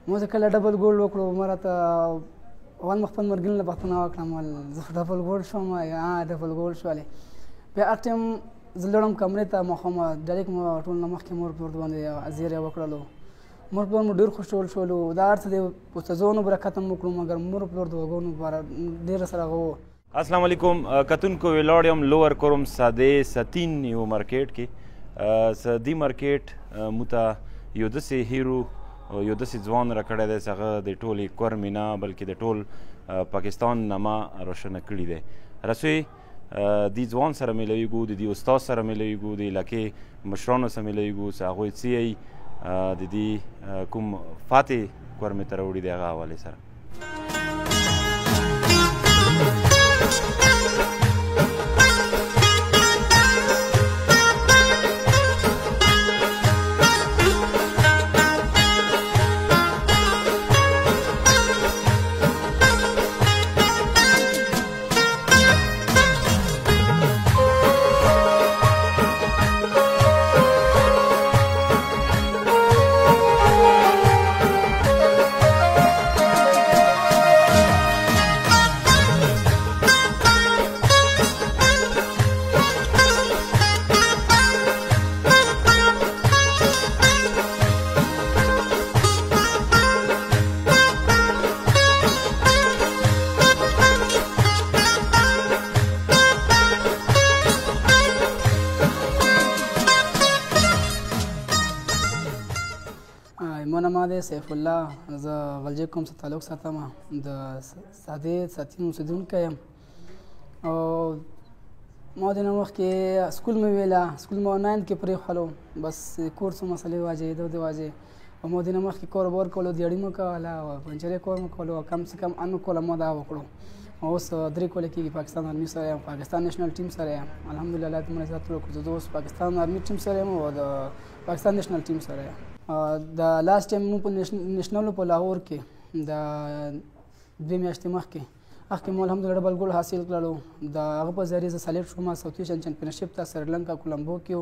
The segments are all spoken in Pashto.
مو چې کله ډبل ګولډ وکړو ما راته اول مخ خپل مرګرین له پوښتنه وکړم زه ډبل ګولډ شوم ډبل ګولډ شولې بیا هر ټایم زه لاړم کمرې ته ماښام ډایرکټ مو ټول نه مخکې مور پلور باندې زیر یې وکړلو مور پلور مو ډېر خوشحال شولو دا هر څه د استادانو برکت هم وکړو مګر مور پلور د وګونو لپاره ډېر سره هغه و السلام علیکم کتونکو ولاړ یم لوور کوروم سادې ستین یو مارکیټ کې سدي مارکیټ موته یو داسې هیرو یو داسې ځوان راکړی دی چې هغه د ټولې کورمې نه بلکې د ټول پاکستان نامه روښانه کړي دی رسوی دی ځوان سره میلویږو د دې استاد سره میلویږو د علاقې مشرانو سره میلویږو چې هغوی څه یی د دې کوم فاتح کورمې ته راوړي د هغه حوالې سره دی سیف الله زه غلجی کوم سره تعلق ساتم د سادې ساتین اوسېدونکی یم او ما د نه مخکې سکول مې ویله سکول مې ناین کې پرېښولو بس کور څو مسلې واجې د واجې او ما د نه مخکې کاروبار کولو دیاړي مو کوله او پنچرې کور مو کولو کم سے کم ان کوله ما دا وکړو اوس 3 کوله کېږي پاکستان آرمي سره یم پاکستان نېشنل ټیم سره یم الحمدلله الله دې مړه ذات وکړو زه اوس پاکستان آرمي ټیم سره یم او د پاکستان نېشنل ټیم سره یم د لاست ټایم مو په نېشنلو په لاهور کې د 2 میاشتې مخکې مو الحمدلله ډبل ګولډ حاصل کړلو د هغه په ذریعه زه سلیکټ شوم ساوث ایشین چمپینشپ ته سریلنکا کولمبو کې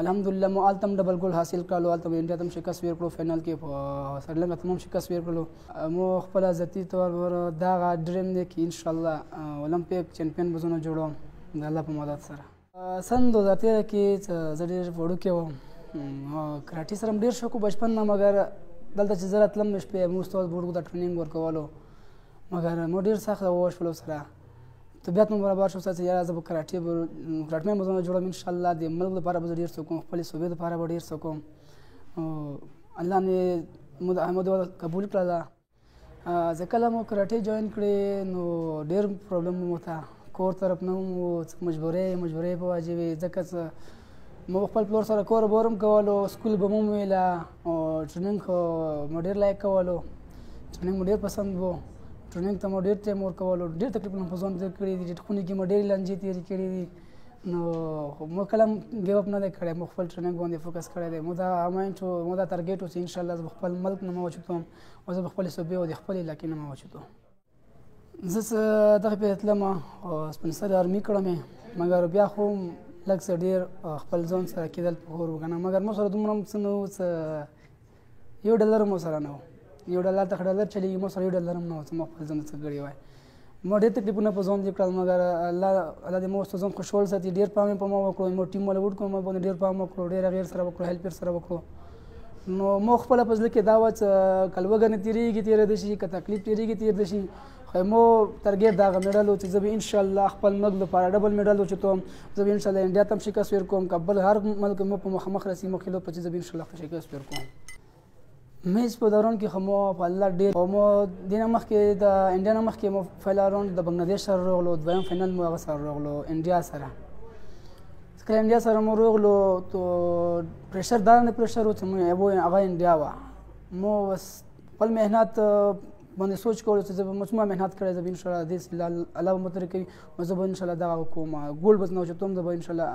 الحمدلله مو هلته هم ډبل ګولډ حاصل کړلو هلته مو انډیا ته هم شکست ویر کړو فاینل کې په سریلنکا ته هم شکست ویر کړلو مو خپله ذاتي طور دغه ډریم دی چې انشاءالله اولمپیک چمپین به زه جوړوم د الله په مدد سره سن 2013 کې زه ډېر وړوکی وم کراټي سره هم ډېر شوق و بچپن نه مګر دلته چې زه راتلم نو شپې مو استاد بوډو ته ټریننګ ورکولو مګر مو ډېر سخت وشولو سره طبیعت مو برابر شو چې یاره زه به کراټي مې مزونه جوړوم انشاءالله د ملک لپاره به زه ډېر څه کوم خپلې صوبې لپاره به ډېر څه کوم الله مې مو قبول کړله زه کله مو کراټي جوین کړې نو ډېر پرابلم مو ته کور طرف نه مو مجبورۍ په واجب وي ځکه مو خپل پلور سره کاروبار هم کولو سکول به مو ویله او ټریننګ خو مو ډېر لایک کولو ټریننګ مو ډېر پسند و ټریننګ ته مو ډېر ټایم ورکولو ډېر تکلیفونه په ځان تېر کړي دي خونې کې مو ډېرې لانجې تېرې کړي دي نو مو کله هم ګیو اپ نه دی کړی مو خپل ټریننګ باندې فوکس کړی دی مو دا اماینټ و مو دا تارګیټ و چې انشاءالله زه به خپل ملک نه مه وچوتوم او زه به خپلې صوبې او د خپلې علاقې نه مه وچوتوم زه دغې پسې تلم او سپنسر آرمي کړم مګر بیا خو لږ څه ډېر خپل ځان سره کېدل په غور وګڼم مګر مو سره دومره څه نه و څه $1 مو سره نه و $1 ته $1 چلېږي مو سره $1 هم نه و چې ما خپل ځان څه ګړی وای ما ډېر تکلیفونه په ځان دې کړل مګر الله دې مو ځان خوشحال ساتي ډېر پام یې په ما وکړو مو ټیم والا وډ ما باندې ډېر پام وکړو ډېر هغې سره وکړو هیلپ یې سره وکړو نو مو خپله په زړه کې دا وه چې که لوږه نه تېرېږي تېرېدی شي که تکلیف تېرېږي تېرېدی شي خو مو تارګیټ دغه میډل و چې زه به انشاءالله خپل ملک لپاره ډبل میډل وچتوم زه به انشاءالله انډیا ته هم شکست ویر کوم که بل هر ملک مو په مخامخ رسي مو خلاف چې زه به انشاءالله شکست ویر کوم میچ په دوران کې خو مو په الله ډېر او مو دې نه مخکې د انډیا نه مخکې مو فاینل راوند د بنګلادیش سره راغلو دویم فاینل مو هغه سره راغلو انډیا سره کله انډیا سره مو راغلو تو پریشر دا نه پریشر و چې مو هغه انډیا وه مو بس خپل محنت باندې سوچ کولو چې زه به مڅومره محنت کړی زه به انشاءالله دې الله به مترې کوي او زه به انشاءالله دغه کوم ګولډ به نه وچتوم زه به انشاءالله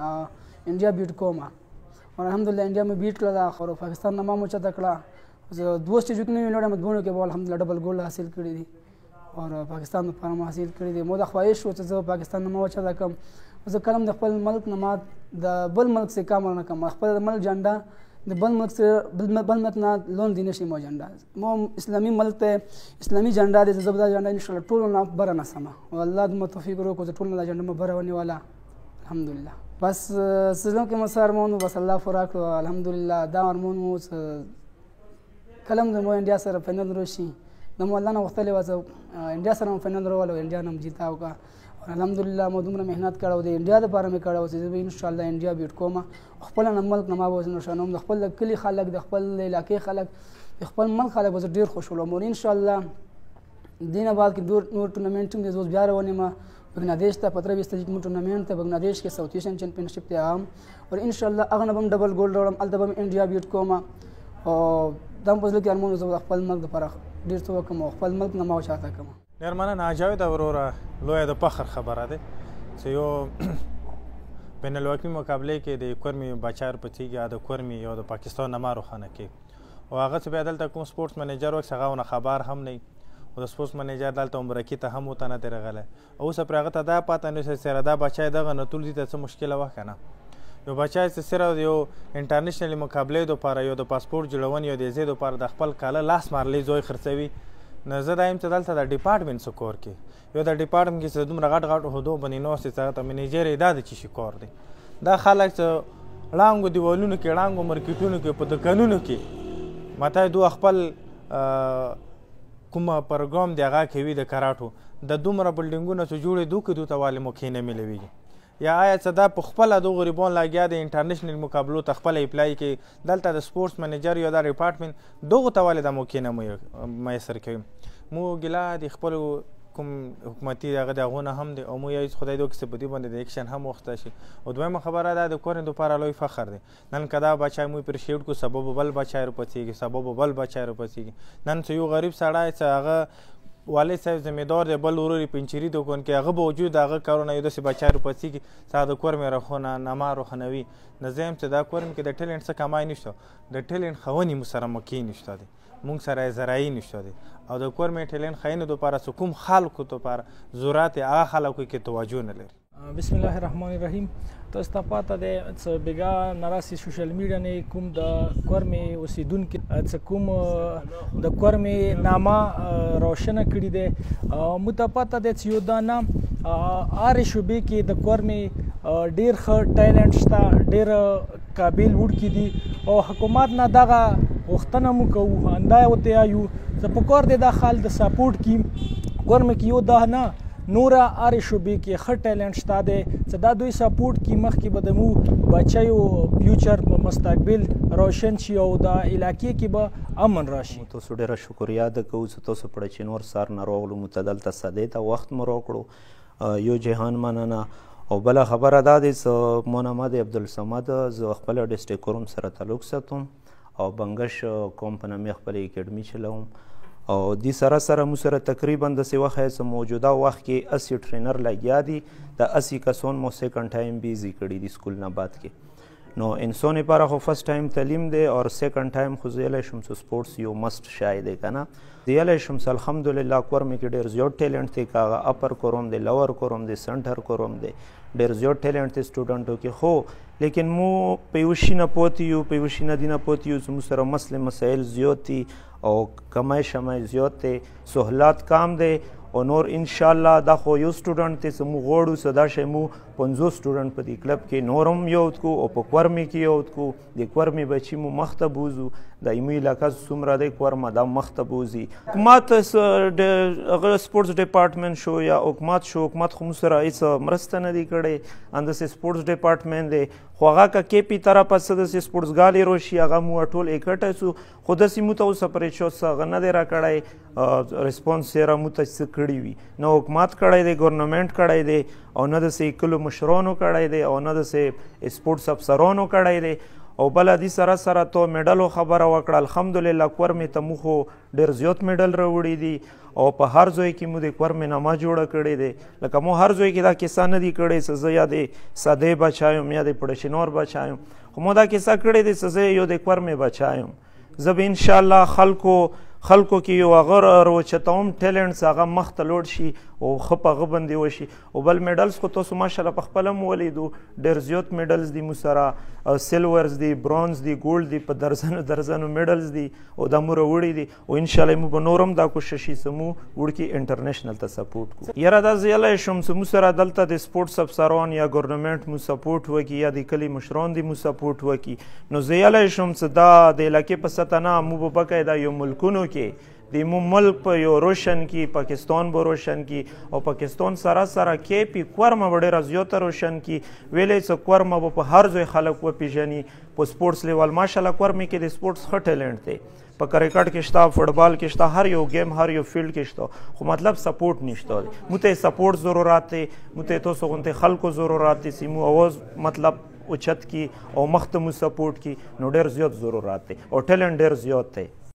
انډیا بیټ کوم او الحمدلله انډیا مې بیټ کړله خو پاکستان نه ما اوچته کړه زه 2 سټیجو کې نه ویې لوړم دوه کې به الحمدلله ډبل ګولډ حاصل کړي دي او پاکستان لپاره مو حاصل کړي دي مو دا خواهش و چې زه پاکستان نه ما اوچته کړم زه کله هم د خپل ملک نه ما د بل ملک څخه کم نه کړم خپل د ملک جنډه د بل ملک نه لون دی نشي مو جنډا مو اسلامي ملک ته اسلامي جنډا دی زبدا جنډا ان شاء الله ټول نه بره نه سما والله د توفیق ورکو ټول نه جنډا مو بره ونی والا الحمدلله بس سلام کې مسار مونږ بس الله فراق الحمدلله دا ورمون کلم د مو انډیا سره فینل روشي د مو الله نه وختلې وځو انډیا سره فینل ورولو انډیا نم جیتا وکا الحمدلله مو دومره مهنت کړو د انډیا د لپاره مې کړو چې ان شاء الله انډیا بیټ کوم خپل ملک نه ما وزن شنوم د خپل کلی خلک د خپل علاقې خلک خپل ملک خلک وز ډیر خوشاله مو ان شاء الله دینه بعد کې نور ټورنمنټ د زوز بیا روانه ما بنگلادیش ته 15 تاریخ مو ټورنمنټ ته بنگلادیش کې ساوث ایشین چیمپئنشپ ته عام اور ان شاء الله هغه نه بم ډبل ګولډ وړم البته انډیا بیټ کوم او دم پزله کې ارمون زو خپل ملک د لپاره ډیر څه کوم خپل ملک نه ما چاته کوم ډیر مننه جاوید اوروره لوی د فخر خبره ده چې یو بین الاقوامي مقابله کې د کورمي بچار پچیږي د کورمي یو د پاکستان نه روخانه کې او هغه چې بیا دلته کوم سپورټس منیجر وکړ هغه نه خبر هم نه او د سپورټس منیجر دلته عمره کې ته هم وته نه درغله او اوس پر هغه ته دا پاته نه سره دا بچای دغه نه تول دي ته څه مشکله وکنه یو بچای چې سره یو انټرنیشنل مقابله د لپاره یو د پاسپورت جوړون یو د زید لپاره د خپل کاله لاس مارلې زوی خرڅوي نه زه دایم چې دلته د ډپارټمنټ سکور کې یو د ډپارټمنټ کې چې دومره غټ هدو بنې نو چې ته منیجر دا د چی کار دی دا خلک چې ړانګو دیوالونو کې ړانګو مارکیټونو کې په دکانونو کې ماته دوه خپل کومه پروګرام دی هغه کوي د کراټو د دومره بلډینګونو چې جوړې دوه کې دوه تواله مخې نه ملويږي یا آیا څه دا په خپل د غریبان لاګیا د انټرنیشنل مقابلو ته خپل اپلای کې دلته د سپورټس منیجر یا د ډپارټمنټ دغه تواله د مخې نه میسر کوي مو ګلا د خپل کوم حکومتي هغه دغونه هم دی او مو یې خدای دوی کې په دې باندې د اکشن هم وخت شي او دویمه خبره ده د کورن لپاره لوی فخر دی نن کدا بچای مو پر شیډ کو سبب بل بچای رپسیږي سبب بل بچای رپسیږي نن څو یو غریب سړی چې هغه والد صاحب ذمہدار دی بل وروري پنچری دوکون کې هغه باوجود هغه کارونه یو د بچای رپسیږي چې د کور مې راخونه نما روخنوي نظم چې دا کورن کې د ټیلنټ څخه کمای نشته د ټیلنټ خونی مسره مکی نشته دی مونږ سره زراعي نشته دی او د کور مې ټیلنټ خاینه د لپاره کوم خلکو ته لپاره ضرورت هغه خلکو کې توجه نه لري بسم الله الرحمن الرحیم تاسو ته پاته ده چې بیګا ناراسي سوشل میډیا نه کوم د کورمې اوسیدونکو چې کوم د کورمې نامه روشنه کړی ده متپاته ده چې یو دا نام آر شوبې کې د کورمې ډیر ښه ټیلنټ شته ډیر قابل وړکی دي او حکومت نه دغه وختونه مو کوو اندا وته یو چې په کور د خال د سپورټ کې کورمې کې یو دا نه نورا آر شوبې کې ښه ټیلنټ شته دی چې دا دوی سپورټ کې مخکې به د مو بچیو فیوچر مستقبل روشن شي او د علاقې کې به امن راشي تاسو ډېره شکریا ده کوو چې تاسو په چینور سار نه راغلو متدل ته سدې ته وخت مو راکړو یو جهان مننه او بله خبره دا دی چې مو نامه دی عبدالصمد زه خپله ډسټرک کورم سره تعلق ساتم او بنګش کوم په نامې خپله اکیډمي چلوم او دې سره سره مو سره تقریبا داسې وخت چې موجوده وخت کې 80 ټرینر لګیا دي د 80 کسان مو سیکنډ ټایم بیزی کړي دي سکول نه بعد کې نو انسان لپاره خو فرست ټایم تعلیم دی او سیکنډ ټایم خو زیلی شم چې سپورټس یو مست شای دی که نه زیلی شم چې الحمدلله کورمې کې ډېر زیات ټیلنټ دی که هغه اپر کوروم دی لور کوروم دی سنټر کوروم دی ډېر زیات ټیلنټ دی سټوډنټو کې خو لیکن مو په یو شي نه پوتې یو په یو شي نه دي نه پوتې یو چې مو سره مسلې مسایل زیات دي او کمای شمای زیات دی سهولات کام دی او نور انشاءالله دا خو یو سټوډنټ دی چې موږ غواړو چې دا شی مو 50 سټوډنټ په دې کلب کې نور هم یود کو او په کورمې کې یود کو د کورمې بچي مو مخته بوزو د ایمو علاقه څومره دی کورمه دا مخته بوزي حکومت هغه سپورټس ډپارټمنټ شو یا حکومت شو حکومت خو موږ سره هېڅ مرسته نه دي کړې همداسې سپورټس ډپارټمنټ دی خو هغه که کیپي طرفه څه داسې سپورټسګالې روشي هغه مو ټول اکټه سو خو داسې مو ته اوسه پرې شو څه هغه نه دی راکړی ریسپانس یې را مو ته څه کړي وي نه حکومت کړی دی ګورنمنټ کړی دی او نه داسې کلو مشرانو کړی دی او نه داسې سپورټس افسرانو کړی دی او بله دې سره سره تو میډلو خبره وکړه الحمدلله کورمې ته مو خو ډېر زیات میډل راوړي دي او په هر ځای کې مو د کورمې نامه جوړه کړې دی لکه مو هر ځای کې دا کیسه نه دي کړې چې زه یا د سدې بچا یم یا د پړشینور بچا یم خو مو دا کیسه کړې دی چې زه یو د کورمې بچا یم زه به انشاءالله خلکو کې یو هغه راوچتوم ټیلنټس هغه مخته لوړ شي او ښه په هغه باندې وشي. او بل میډلز خو تاسو ماشاءالله په خپله هم ولیدو ډېر زیات میډلز دي موږ سره، سیلورز دي، برونز دي، ګولډ دي، په درزنو میډلز دي او دا مو راوړي دي. او انشاءالله موږ به نور هم دا کوشش وي چې موږ وړکي انټرنیشنل ته سپورټ کړو. یاره دا زه یلی شم چې موږ سره دلته د سپورټس افسران یا ګورنمنټ مو سپورټ وکړي یا د کلي مشران دې مو سپورټ وکړي. نو زه یلی شم چې دا د علاقې په سطح نه موږ به باقاعده یو ملکونو کې د مو ملک په یو روشن کی، پاکستان به روشن کی او پاکستان سره سره کې پی کورمه به ډېره زیاته روشن کی. ویلې چې کورمه به په هر ځای خلک وپېژني په سپورټس لیول. ماشاءالله کورمې کې د سپورټس ښه ټیلنټ دی، په کرکټ کې شته، فوټبال کې شته، هر یو گیم هر یو فیلډ کې شته، خو مطلب سپورټ نشته دی. موږ ته سپورټ ضرورت دی، موږ ته تاسو غونډې خلکو ضرورت دی چې مو اواز مطلب اوچت کی او مخ ته مو سپورټ کی. نو ډېر زیات ضرورت دی او ټیلنټ ډېر زیات دی.